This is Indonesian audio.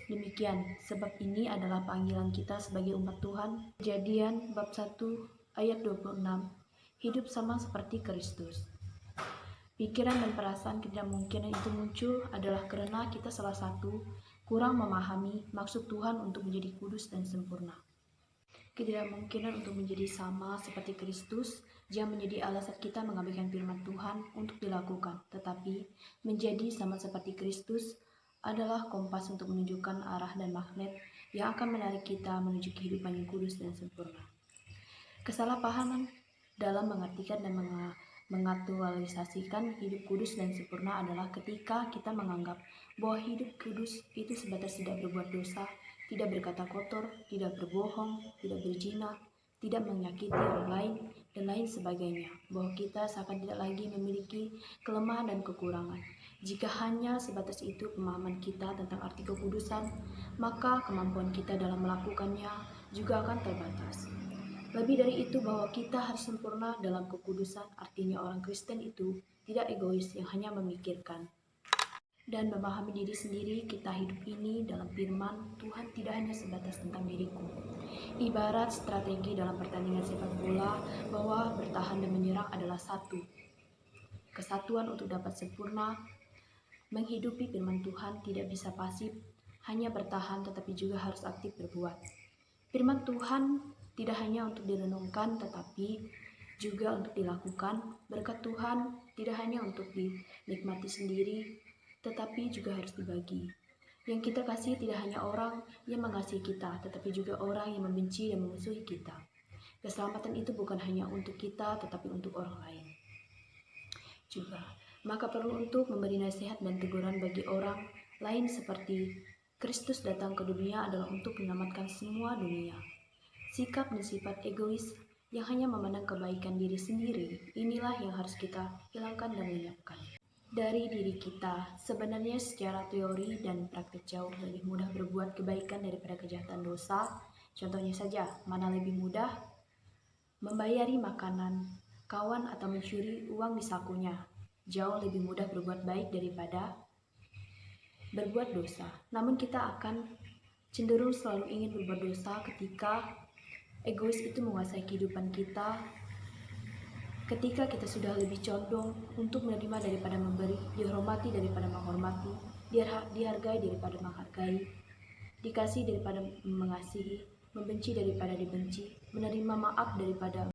Demikian, sebab ini adalah panggilan kita sebagai umat Tuhan. Kejadian bab 1 ayat 26. Hidup sama seperti Kristus. Pikiran dan perasaan ketidakmungkinan itu muncul adalah karena kita salah satu kurang memahami maksud Tuhan untuk menjadi kudus dan sempurna. Ketidakmungkinan untuk menjadi sama seperti Kristus jangan menjadi alasan kita mengabaikan firman Tuhan untuk dilakukan, tetapi menjadi sama seperti Kristus adalah kompas untuk menunjukkan arah dan magnet yang akan menarik kita menuju kehidupan yang kudus dan sempurna. Kesalahpahaman dalam mengartikan dan mengaktualisasikan hidup kudus dan sempurna adalah ketika kita menganggap bahwa hidup kudus itu sebatas tidak berbuat dosa, tidak berkata kotor, tidak berbohong, tidak berzina, tidak menyakiti orang lain, dan lain sebagainya, bahwa kita seakan tidak lagi memiliki kelemahan dan kekurangan. Jika hanya sebatas itu pemahaman kita tentang arti kekudusan, maka kemampuan kita dalam melakukannya juga akan terbatas. Lebih dari itu, bahwa kita harus sempurna dalam kekudusan, artinya orang Kristen itu tidak egois yang hanya memikirkan dan memahami diri sendiri. Kita hidup ini dalam firman Tuhan tidak hanya sebatas tentang diriku. Ibarat strategi dalam pertandingan sepak bola, bahwa bertahan dan menyerang adalah satu kesatuan untuk dapat sempurna. Menghidupi firman Tuhan tidak bisa pasif, hanya bertahan, tetapi juga harus aktif berbuat. Firman Tuhan tidak hanya untuk direnungkan, tetapi juga untuk dilakukan. Berkat Tuhan tidak hanya untuk dinikmati sendiri, tetapi juga harus dibagi. Yang kita kasih tidak hanya orang yang mengasihi kita, tetapi juga orang yang membenci dan memusuhi kita. Keselamatan itu bukan hanya untuk kita, tetapi untuk orang lain juga. Maka perlu untuk memberi nasihat dan teguran bagi orang lain, seperti Kristus datang ke dunia adalah untuk menyelamatkan semua dunia. Sikap dan sifat egois yang hanya memandang kebaikan diri sendiri, inilah yang harus kita hilangkan dan lenyapkan dari diri kita. Sebenarnya secara teori dan praktik jauh lebih mudah berbuat kebaikan daripada kejahatan dosa. Contohnya saja, mana lebih mudah? Membayari makanan kawan atau mencuri uang di sakunya. Jauh lebih mudah berbuat baik daripada berbuat dosa. Namun kita akan cenderung selalu ingin berbuat dosa ketika egois itu menguasai kehidupan kita. Ketika kita sudah lebih condong untuk menerima daripada memberi, dihormati daripada menghormati, dihargai daripada menghargai, dikasih daripada mengasihi, membenci daripada dibenci, menerima maaf daripada